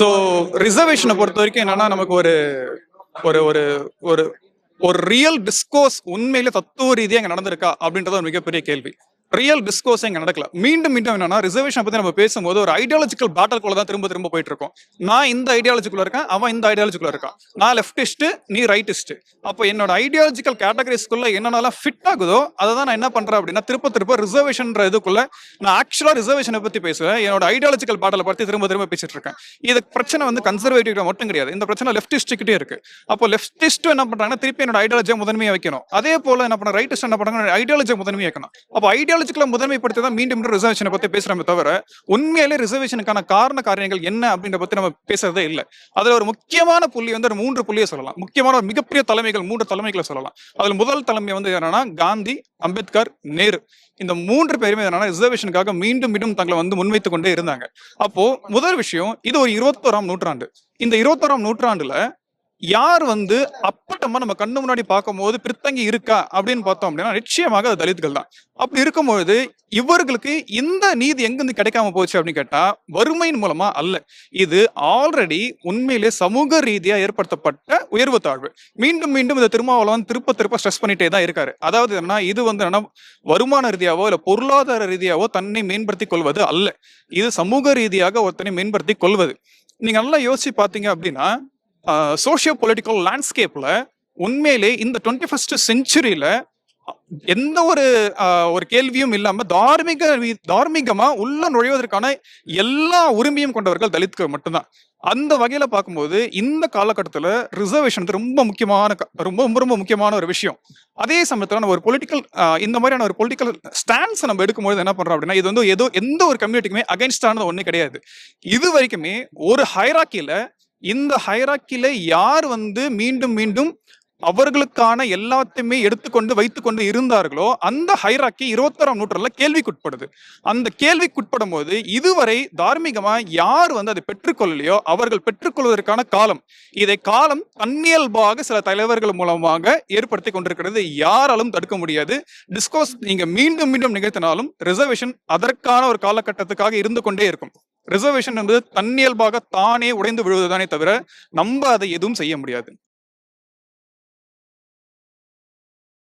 So ரிசர்வேஷனை பொறுத்த வரைக்கும் என்னன்னா நமக்கு ஒரு ஒரு ஒரு ஒரு ஒரு ரியல் டிஸ்கோர்ஸ் உண்மையில தத்துவ ரீதியாக இங்க நடந்திருக்கா அப்படின்றது ஒரு மிகப்பெரிய கேள்வி. ரியல் டிஸ்கோர்ஸ் இங்க நடக்கல. மீண்டும் மீண்டும் என்னன்னா ரிசர்வேஷன் பத்தி நம்ம பேசும்போது ஒரு ஐடியாலஜிக்கல் பேட்டல்குள்ள தான் திரும்ப திரும்ப போயிட்டு இருக்கோம். நான் இந்த ஐடியாலஜிக்குள்ள இருக்கேன், அவன் இந்த ஐடியாலஜிக்குள்ள இருக்கான். நான் லெஃப்டிஸ்ட், நீ ரைட்டிஸ்ட். அப்போ என்னோட ஐடியாலஜிக்கல் கேட்டகரிஸ்குள்ள என்னென்னலாம் ஃபிட் ஆகுதோ அதை தான் நான் என்ன பண்றேன் அப்படின்னா திரும்ப திரும்ப ரிசர்வேஷன் இதுக்குள்ள நான் ஆக்சுவலா ரிசர்வேஷனை பத்தி பேசுவேன். என்னோட ஐடியாலஜிக்கல் பேட்டலை பத்தி திரும்ப திரும்ப பேசிட்டு இருக்கேன். இது பிரச்சனை வந்து கன்சர்வேட்டிவ் மட்டும் கிடையாது. இந்த பிரச்சனை லெஃப்டிஸ்ட் கிட்டே இருக்கு. அப்போ லெஃப்டிஸ்ட் என்ன பண்றாங்கன்னா திருப்பி என்னோட ஐடியாலஜியை முதன்மையா வைக்கணும். அதே போல என்ன பண்ண ரைட்டிஸ்ட் என்ன பண்றாங்க, ஐடியாலஜியை முதன்மையா வைக்கணும். அப்போ ஐடியாலஜிக்கல முதன்மைப்படுத்தி தான் மீண்டும் ரிசர்வேஷனை பத்தி பேசுறோமே தவிர உண்மையிலே ரிசர்வேஷனுக்கான காரண காரியங்கள் என்ன அப்படின்ற பத்தி நம்ம பேசுறதே இல்லை. அதுல ஒரு முக்கியமான புள்ளி வந்து ஒரு 3 புள்ளியை சொல்லலாம். முக்கியமான ஒரு மிகப்பெரிய தலைமைகள் 3 தலைமைகளை சொல்லலாம். அதுல முதல் தலைமை வந்து என்னன்னா காந்தி, அம்பேத்கர், நேரு. இந்த 3 பேருமே என்னன்னா ரிசர்வேஷனுக்காக மீண்டும் மீண்டும் தங்களை வந்து முன்வைத்துக் கொண்டே இருந்தாங்க. அப்போ முதல் விஷயம், இது ஒரு 21ஆம் நூற்றாண்டு. இந்த 21ஆம் நூற்றாண்டுல யார் வந்து அப்பட்டமா நம்ம கண்ணு முன்னாடி பார்க்கும்போது பிரித்தங்கி இருக்கா அப்படின்னு பார்த்தோம் அப்படின்னா நிச்சயமாக அது தலித்கள் தான். அப்படி இருக்கும்பொழுது இவர்களுக்கு இந்த நீதி எங்கிருந்து கிடைக்காம போச்சு அப்படின்னு கேட்டா வறுமையின் மூலமா அல்ல. இது ஆல்ரெடி உண்மையிலே சமூக ரீதியா ஏற்படுத்தப்பட்ட உயர்வு தாழ்வு. மீண்டும் மீண்டும் இந்த திருமாவளவன் திருப்ப ஸ்ட்ரெஸ் பண்ணிட்டே தான் இருக்காரு. அதாவது என்னன்னா இது வந்து என்னன்னா வருமான ரீதியாவோ இல்ல பொருளாதார ரீதியாவோ தன்னை மேம்படுத்திக் கொள்வது அல்ல. இது சமூக ரீதியாக ஒருத்தனை மேம்படுத்திக் கொள்வது. நீங்க நல்லா யோசிச்சு பாத்தீங்க அப்படின்னா சோஷியோ பொலிட்டிக்கல் லேண்ட்ஸ்கேப்ல உண்மையிலே இந்த 21st செஞ்சுரியில எந்த ஒரு கேள்வியும் இல்லாம தார்மீகமா உள்ள நுழைவதற்கான எல்லா உரிமையும் கொண்டவர்கள் தலித்கள் மட்டும்தான். அந்த வகையில பார்க்கும்போது இந்த காலகட்டத்துல ரிசர்வேஷன் ரொம்ப முக்கியமான ஒரு விஷயம். அதே சமயத்துல நம்ம ஒரு பொலிட்டிக்கல் இந்த மாதிரியான ஒரு பொலிட்டிக்கல் ஸ்டாண்ட்ஸ் நம்ம எடுக்கும்போது என்ன பண்றோம் அப்படின்னா இது வந்து ஏதோ எந்த ஒரு கம்யூனிட்டிக்குமே அகைன்ஸ்டானது ஒண்ணு கிடையாது. இது வரைக்குமே ஒரு ஹைராக்கியில இந்த ஹைராக்கில யார் வந்து மீண்டும் மீண்டும் அவர்களுக்கான எல்லாத்தையுமே எடுத்துக்கொண்டு வைத்துக்கொண்டு இருந்தார்களோ அந்த ஹைராக்கி 21ஆம் நூற்றாண்டுல கேள்விக்குட்படுது. அந்த கேள்விக்குட்படும் போது இதுவரை தார்மீகமா யார் வந்து அதை பெற்றுக்கொள்ளலையோ அவர்கள் பெற்றுக்கொள்வதற்கான காலம், இதை காலம் தன்னியல்பாக சில தலைவர்கள் மூலமாக ஏற்படுத்தி கொண்டிருக்கிறது. யாராலும் தடுக்க முடியாது. டிஸ்கோர்ஸ் நீங்க மீண்டும் மீண்டும் நிகழ்த்தினாலும் ரிசர்வேஷன் அதற்கான ஒரு காலகட்டத்துக்காக இருந்து கொண்டே இருக்கும். ரிசர்வேஷன் என்பது தன்னியல்பாக தானே உடைந்து விழுவதுதானே தவிர நம்ம அதை எதுவும் செய்ய முடியாது.